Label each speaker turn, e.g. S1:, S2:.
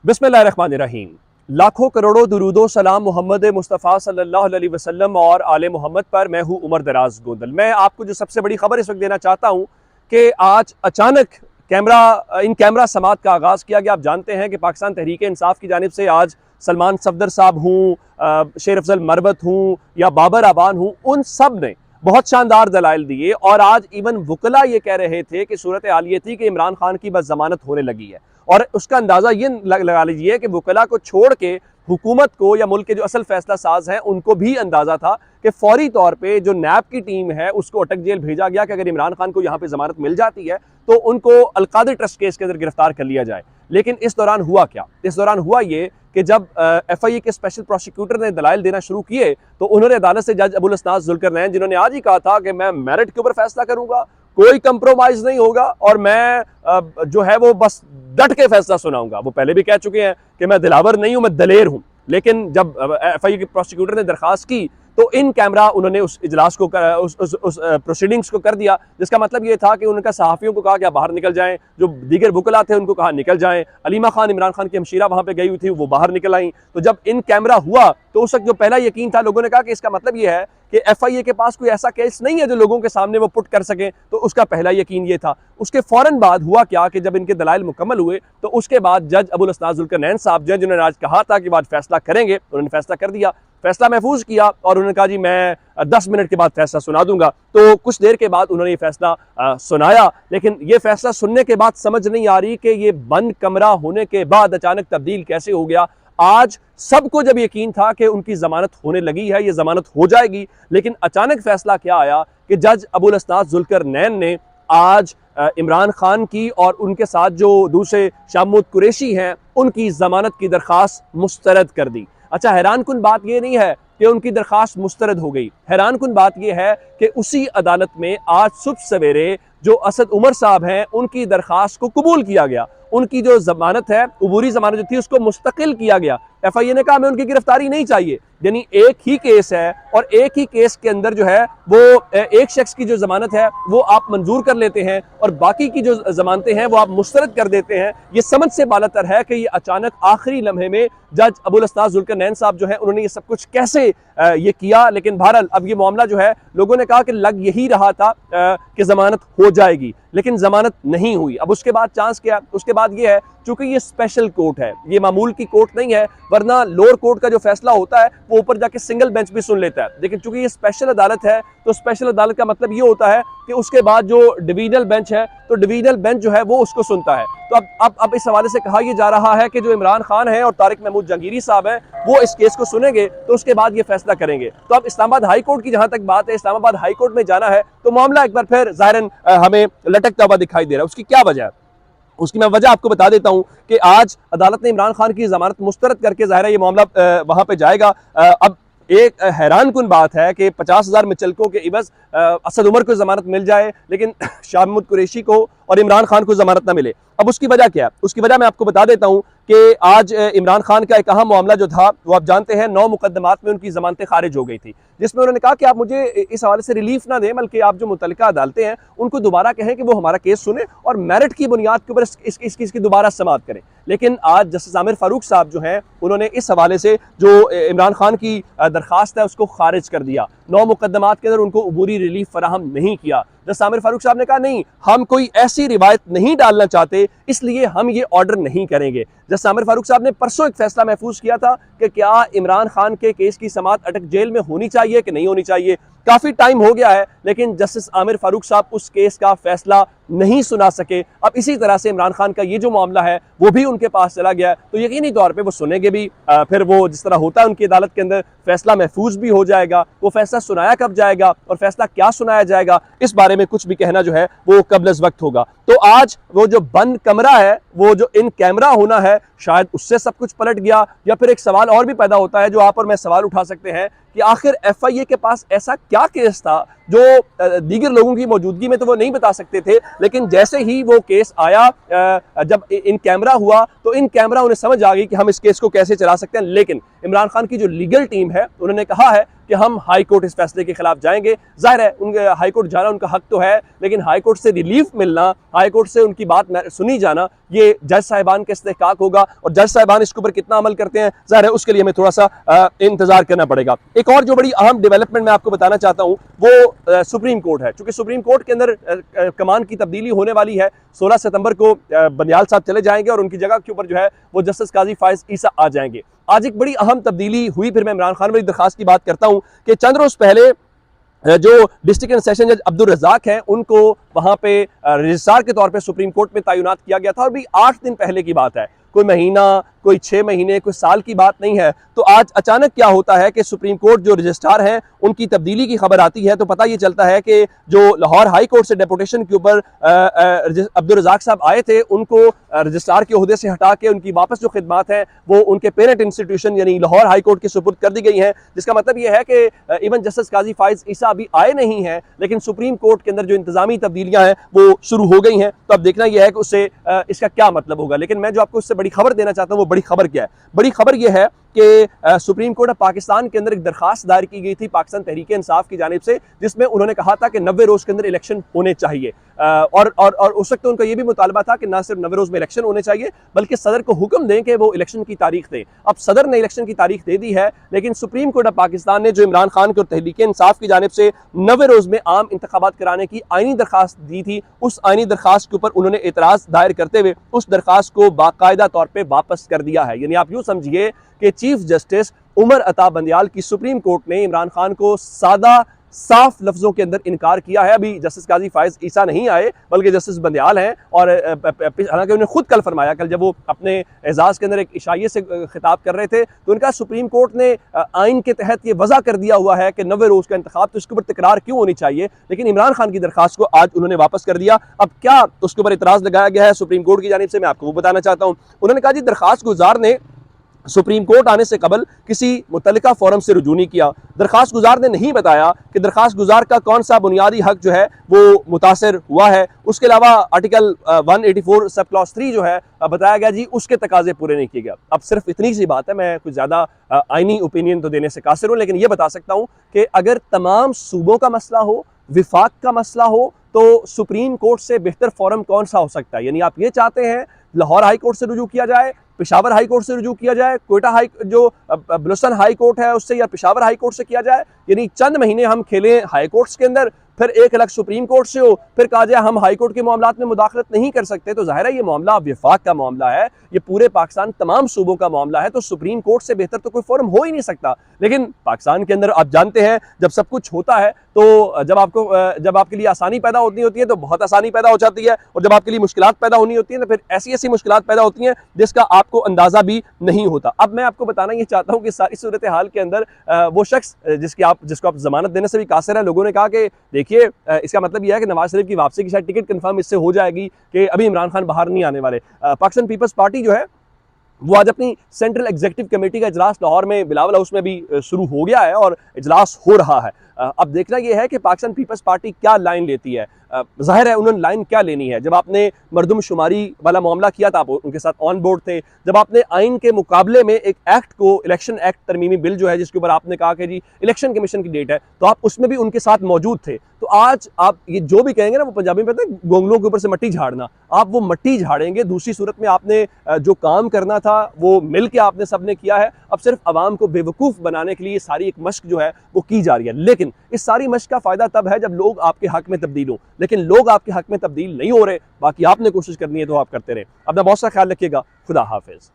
S1: बिस्मिल्लाहिर्रहमानिर्रहीम। लाखों करोड़ों दुरूदो सलाम मोहम्मद मुस्तफ़ा सल्लल्लाहु अलैहि वसल्लम और आले मोहम्मद पर। मैं हूँ उमर दराज गोंदल। मैं आपको जो सबसे बड़ी खबर इस वक्त देना चाहता हूँ कि आज अचानक इन कैमरा समात का आगाज़ किया गया। आप जानते हैं कि पाकिस्तान तहरीक इंसाफ की जानिब से आज सलमान सफदर साहब हूँ, शेर अफजल मरवत हूँ या बाबर आबान हूँ, उन सब ने बहुत शानदार दलाइल दिए और आज इवन वकला ये कह रहे थे कि सूरत हाल ये थी कि इमरान खान की बस जमानत होने लगी है। और उसका अंदाज़ा ये लगा लीजिए कि वकला को छोड़ के हुकूमत को या मुल्क के जो असल फैसला साज हैं उनको भी अंदाज़ा था कि फौरी तौर पे जो नैब की टीम है उसको अटक जेल भेजा गया कि अगर इमरान खान को यहाँ पे जमानत मिल जाती है तो उनको अलकादर ट्रस्ट केस के अंदर गिरफ्तार कर लिया जाए। लेकिन इस दौरान हुआ क्या? इस दौरान हुआ ये कि जब FIA के स्पेशल प्रोसिक्यूटर ने दलाइल देना शुरू किए तो उन्होंने अदालत से जज अबुल असनाद जुल्करनैन, जिन्होंने आज ही कहा था कि मैं मेरिट के ऊपर फैसला करूंगा, कोई कंप्रोमाइज नहीं होगा और मैं जो है वो बस डट के फैसला सुनाऊंगा। वो पहले भी कह चुके हैं कि मैं दिलावर नहीं हूं, मैं दलेर हूं। लेकिन जब FIA के प्रोसिक्यूटर ने दरखास्त की तो इन कैमरा उन्होंने उस इजलास को उस प्रोसीडिंग्स को कर दिया, जिसका मतलब ये था कि उनका सहाफ़ियों को कहा कि आप बाहर निकल जाएं, जो दीगर वकला थे उनको कहा निकल जाएं। अलीमा खान, इमरान खान की हमशीरा वहां पे गई हुई थी, वो बाहर निकल आई। तो जब इन कैमरा हुआ तो उस वक्त जो पहला यकीन था, लोगों ने कहा कि इसका मतलब ये है कि FIA के पास कोई ऐसा केस नहीं है जो लोगों के सामने वो पुट कर सके। तो उसका पहला यकीन ये था। उसके फौरन बाद हुआ क्या कि जब इनके दलाइल मुकम्मल हुए तो उसके बाद जज अबुल असनाद जुल्करनैन साहब जिन्होंने आज कहा था कि आज फैसला करेंगे, उन्होंने फैसला कर दिया, फैसला महफूज किया और उन्होंने कहा जी मैं 10 मिनट के बाद फैसला सुना दूंगा। तो कुछ देर के बाद उन्होंने ये फैसला सुनाया। लेकिन ये फैसला सुनने के बाद समझ नहीं आ रही कि ये बंद कमरा होने के बाद अचानक तब्दील कैसे हो गया। आज सबको जब यकीन था कि उनकी जमानत होने लगी है, ये जमानत हो जाएगी, लेकिन अचानक फैसला क्या आया कि जज अबुल असनाद जुल्करनैन ने आज इमरान खान की और उनके साथ जो दूसरे शामूद कुरैशी हैं उनकी जमानत की दरख्वास्त मुस्तरद कर दी। अच्छा, हैरान कुन बात यह नहीं है कि उनकी दरख्वास्त मुस्तरद हो गई, हैरान कुन बात यह है कि उसी अदालत में आज सुबह सवेरे जो असद उमर साहब हैं उनकी दरख्वास्त को कबूल किया गया। उनकी जो जमानत है, उबूरी जमानत जो थी, उसको मुस्तकिल किया गया। FIA ने कहा हमें उनकी गिरफ्तारी नहीं चाहिए। यानी एक ही केस है और एक ही केस के अंदर जो है वो एक शख्स की जो जमानत है वो आप मंजूर कर लेते हैं और बाकी की जो जमानतें हैं वो आप मुस्तरद कर देते हैं। ये समझ से बालातर है कि ये अचानक आखिरी लम्हे में जज अबुल असनाद जुल्करनैन साहब जो है उन्होंने ये सब कुछ कैसे ये किया। लेकिन बहरहाल अब ये मामला जो है, लोगों ने कहा कि लग यही रहा था कि जमानत हो जाएगी, लेकिन जमानत नहीं हुई। अब उसके बाद चांस क्या? उसके बाद ये है, चूंकि ये स्पेशल कोर्ट है, ये मामूल की कोर्ट नहीं है, वरना लोअर कोर्ट का जो फैसला होता है वो ऊपर जाके सिंगल बेंच भी सुन लेता है। लेकिन चूंकि ये स्पेशल अदालत है तो स्पेशल अदालत का मतलब ये होता है कि उसके बाद जो डिवीजनल बेंच है तो डिवीजनल बेंच जो है वो उसको सुनता है। तो अब इस हवाले से कहा यह जा रहा है कि जो इमरान खान है और तारिक महमूद जहांगीरी साहब हैं वो इस केस को सुनेंगे तो उसके बाद ये फैसला करेंगे। तो अब इस्लामाबाद हाई कोर्ट की जहां तक बात है, इस्लामाबाद हाई कोर्ट में जाना है तो मामला एक बार फिर जाहिरन हमें लटकता हुआ दिखाई दे रहा है। उसकी क्या वजह है? उसकी मैं वजह आपको बता देता हूं कि आज अदालत ने इमरान खान की जमानत मुस्तरद करके जाहिर है ये मामला वहां पे जाएगा। अब एक हैरान कुन बात है कि 50,000 मिचलकों के इवज असद उमर को जमानत मिल जाए लेकिन शामूद कुरैशी को और इमरान खान को जमानत ना मिले। अब उसकी वजह क्या है? उसकी वजह मैं आपको बता देता हूं कि आज इमरान खान का एक अहम मामला जो था वो आप जानते हैं 9 मुकदमात में उनकी जमानतें खारिज हो गई थी, जिसमें उन्होंने कहा कि आप मुझे इस हवाले से रिलीफ ना दें, बल्कि आप जो मुतल्लिका अदालतें हैं उनको दोबारा कहें कि वो हमारा केस सुने और मेरिट की बुनियाद के ऊपर इसकी दोबारा समाअत करें। लेकिन आज जस्टिस आमिर फारूक साहब जो हैं उन्होंने इस हवाले से जो इमरान खान की दरखास्त है उसको खारिज कर दिया। 9 मुकदमात के अंदर उनको अबूरी रिलीफ फराहम नहीं किया। जस्टिस आमिर फारूक साहब ने कहा नहीं, हम कोई ऐसी रिवायत नहीं डालना चाहते, इसलिए हम ये ऑर्डर नहीं करेंगे। जस्टिस आमिर फारूक साहब ने परसों एक फैसला महफूज किया था कि क्या इमरान खान के केस की समाअत अटक जेल में होनी चाहिए कि नहीं होनी चाहिए। काफी टाइम हो गया है लेकिन जस्टिस आमिर फारूक साहब उस केस का फैसला नहीं सुना सके। अब इसी तरह से इमरान खान का ये जो मामला है वो भी उनके पास चला गया, तो यकीनी तौर पे वो सुनेंगे भी, फिर वो जिस तरह होता है उनकी अदालत के अंदर फैसला महफूज भी हो जाएगा। वो फैसला सुनाया कब जाएगा और फैसला क्या सुनाया जाएगा, इस बारे में कुछ भी कहना जो है वो कबल अज़ वक्त होगा। तो आज वो जो बंद कमरा है, वो जो इन कैमरा होना है, शायद उससे सब कुछ पलट गया। या फिर एक सवाल और भी पैदा होता है जो आप और मैं सवाल उठा सकते हैं कि आखिर FIA के पास ऐसा क्या केस था जो दीगर लोगों की मौजूदगी में तो वो नहीं बता सकते थे, लेकिन जैसे ही वो केस आया, जब इन कैमरा हुआ तो इन कैमरा उन्हें समझ आ गई कि हम इस केस को कैसे चला सकते हैं। लेकिन इमरान खान की जो लीगल टीम है उन्होंने कहा है कि हम हाई कोर्ट इस फैसले के खिलाफ जाएंगे। जाहिर है उनके हाई कोर्ट जाना उनका हक तो है, लेकिन हाई कोर्ट से रिलीफ मिलना, हाई कोर्ट से उनकी बात सुनी जाना, ये जज साहिबान के इस्तेहकाक होगा और जज साहिबान इसके ऊपर कितना अमल करते हैं जाहिर है उसके लिए हमें थोड़ा सा इंतजार करना पड़ेगा। एक और जो बड़ी अहम डेवलपमेंट मैं आपको बताना चाहता हूं वो सुप्रीम कोर्ट है। चूंकि सुप्रीम कोर्ट के अंदर कमान की तब्दीली होने वाली है, 16 सितंबर को बंदियाल साहब चले जाएंगे और उनकी जगह के ऊपर जो है वो जस्टिस काजी फायज ईसा आ जाएंगे। आज एक बड़ी अहम तब्दीली हुई, फिर मैं इमरान खान वाली दरखास्त की बात करता हूं कि चंद रोज पहले जो डिस्ट्रिक्ट एंड सेशन जज अब्दुल रज़ाक हैं उनको वहां पे रजिस्ट्रार के तौर पे सुप्रीम कोर्ट में तैनात किया गया था और भी 8 दिन पहले की बात है, कोई महीना, कोई 6 महीने, कोई साल की बात नहीं है। तो आज अचानक क्या होता है कि सुप्रीम कोर्ट जो रजिस्ट्रार हैं उनकी तब्दीली की खबर आती है, तो पता ये चलता है कि जो लाहौर हाई कोर्ट से डेपुटेशन के ऊपर अब्दुल रज़ाक साहब आए थे उनको रजिस्ट्रार के ओहदे से हटा के उनकी वापस जो खिदमात हैं वो उनके पेरेंट इंस्टीट्यूशन यानी लाहौर हाई कोर्ट के सुपुर्द कर दी गई हैं। जिसका मतलब ये है कि इवन जस्टिस काजी फायज ईसा अभी आए नहीं हैं, लेकिन सुप्रीम कोर्ट के अंदर जो इंतजामी तब्दीलियां हैं वो शुरू हो गई हैं। तो अब देखना यह है कि उससे इसका क्या मतलब होगा। लेकिन मैं जो आपको उससे बड़ी खबर देना चाहता हूँ वो बड़ी खबर क्या है। बड़ी खबर यह है कि सुप्रीम कोर्ट ऑफ पाकिस्तान के अंदर एक दरखास्त दायर की गई थी पाकिस्तान तहरीक इंसाफ की जानिब से, जिसमें उन्होंने कहा था कि 90 रोज के अंदर इलेक्शन होने चाहिए और उस वक्त उनका यह भी मुतालबा था कि ना सिर्फ 90 रोज में इलेक्शन होने चाहिए बल्कि सदर को हुक्म दें कि वो इलेक्शन की तारीख दें। अब सदर ने इलेक्शन की तारीख दे दी है, लेकिन सुप्रीम कोर्ट ऑफ पाकिस्तान ने जो इमरान खान को तहरीक इंसाफ की जानिब से 90 रोज में आम इंतखाबात कराने की आईनी दरखास्त दी थी, उस आईनी दरखास्त के ऊपर उन्होंने एतराज दायर करते हुए उस दरखास्त को बाकायदा तौर पर वापस कर दिया है। यानी आप यूं समझिए कि चीफ जस्टिस उमर अता बंदियाल की सुप्रीम कोर्ट ने इमरान खान को साफ लफ्जों के अंदर इनकार किया है। अभी जस्टिस काजी फायज ईसा नहीं आए बल्कि जस्टिस बंदियाल हैं और हालांकि उन्होंने खुद कल फरमाया, कल जब वो अपने एजाज के अंदर एक इशाइये से खिताब कर रहे थे तो उनका सुप्रीम कोर्ट ने आइन के तहत ये वजह कर दिया हुआ है कि 90 रोज का इंतखाब, तो इसके ऊपर तकरार क्यों होनी चाहिए। लेकिन इमरान खान की दरखास्त को आज उन्होंने वापस कर दिया। अब क्या उसके ऊपर इतराज लगाया गया है सुप्रीम कोर्ट की जानिब से, मैं आपको वो बताना चाहता हूँ। उन्होंने कहा जी दरखास्त गुजार ने सुप्रीम कोर्ट आने से कबल किसी मुतल्लिका फोरम से रुजू नहीं किया। दरखास्त गुजार ने नहीं बताया कि दरखास्त गुजार का कौन सा बुनियादी हक जो है वो मुतासर हुआ है। उसके अलावा आर्टिकल 184 सब क्लॉज 3 जो है बताया गया जी उसके तकाजे पूरे नहीं किए गए। अब सिर्फ इतनी सी बात है, मैं कुछ ज़्यादा आइनी ओपिनियन तो देने से कासिर हूँ, लेकिन ये बता सकता हूँ कि अगर तमाम सूबों का मसला हो, विफाक का मसला हो, तो सुप्रीम कोर्ट से बेहतर फोरम कौन सा हो सकता है। यानी आप ये चाहते हैं लाहौर हाई कोर्ट से रुजू किया जाए, पेशावर हाई कोर्ट से रुजू किया जाए, कोयटा हाई जो बलुचिस्तान हाई कोर्ट है उससे, या पेशावर हाई कोर्ट से किया जाए। यानी चंद महीने हम खेलें हाई कोर्ट्स के अंदर, फिर एक अलग सुप्रीम कोर्ट से हो, फिर कहा जाए हम हाई कोर्ट के मामलात में मुदाखलत नहीं कर सकते। तो जाहिर है ये मामला विफाक का मामला है, ये पूरे पाकिस्तान तमाम सूबों का मामला है, तो सुप्रीम कोर्ट से बेहतर तो कोई फोरम हो ही नहीं सकता। लेकिन पाकिस्तान के अंदर आप जानते हैं जब सब कुछ होता है तो जब आपके लिए आसानी पैदा होती है तो बहुत आसानी पैदा हो जाती है, और जब आपके लिए मुश्किलात पैदा होनी होती है तो फिर ऐसी ऐसी मुश्किलात पैदा होती हैं जिसका आपको अंदाजा भी नहीं होता। अब मैं आपको बताना ये चाहता हूँ कि सारी सूरत हाल के अंदर वो शख्स जिसको आप जमानत देने से भी कासिर है, लोगों ने कहा कि देखिए इसका मतलब यह है कि नवाज शरीफ की वापसी की शायद टिकट कंफर्म इससे हो जाएगी कि अभी इमरान खान बाहर नहीं आने वाले। पाकिस्तान पीपल्स पार्टी जो है वो आज अपनी सेंट्रल एग्जीक्यूटिव कमेटी का इजलास लाहौर में बिलावल हाउस में भी शुरू हो गया है और इजलास हो रहा है। अब देखना यह है कि पाकिस्तान पीपल्स पार्टी क्या लाइन लेती है। जाहिर है उन्होंने लाइन क्या लेनी है। जब आपने मरदमशुमारी वाला मामला किया था आप उनके साथ ऑन बोर्ड थे, जब आपने आइन के मुकाबले में एक एक्ट को, इलेक्शन एक्ट तरमीमी बिल जो है जिसके ऊपर आपने कहा कि जी इलेक्शन कमीशन की डेट है, तो आप उसमें भी उनके साथ मौजूद थे। तो आज आप ये जो भी कहेंगे ना, वो पंजाबी में कहते हैं गोंगलों के ऊपर से मट्टी झाड़ना, आप वो मट्टी झाड़ेंगे। दूसरी सूरत में आपने जो काम करना था वो मिल के आपने सबने किया है। अब सिर्फ आवाम को बेवकूफ़ बनाने के लिए सारी एक मश्क जो है वो की जा रही है। लेकिन इस सारी मश्क का फ़ायदा तब है जब लोग आपके हक में तब्दील हों, लेकिन लोग आपके हक में तब्दील नहीं हो रहे। बाकी आपने कोशिश करनी है तो आप करते रहे। अपना बहुत सा ख्याल रखिएगा। खुदा हाफिज़।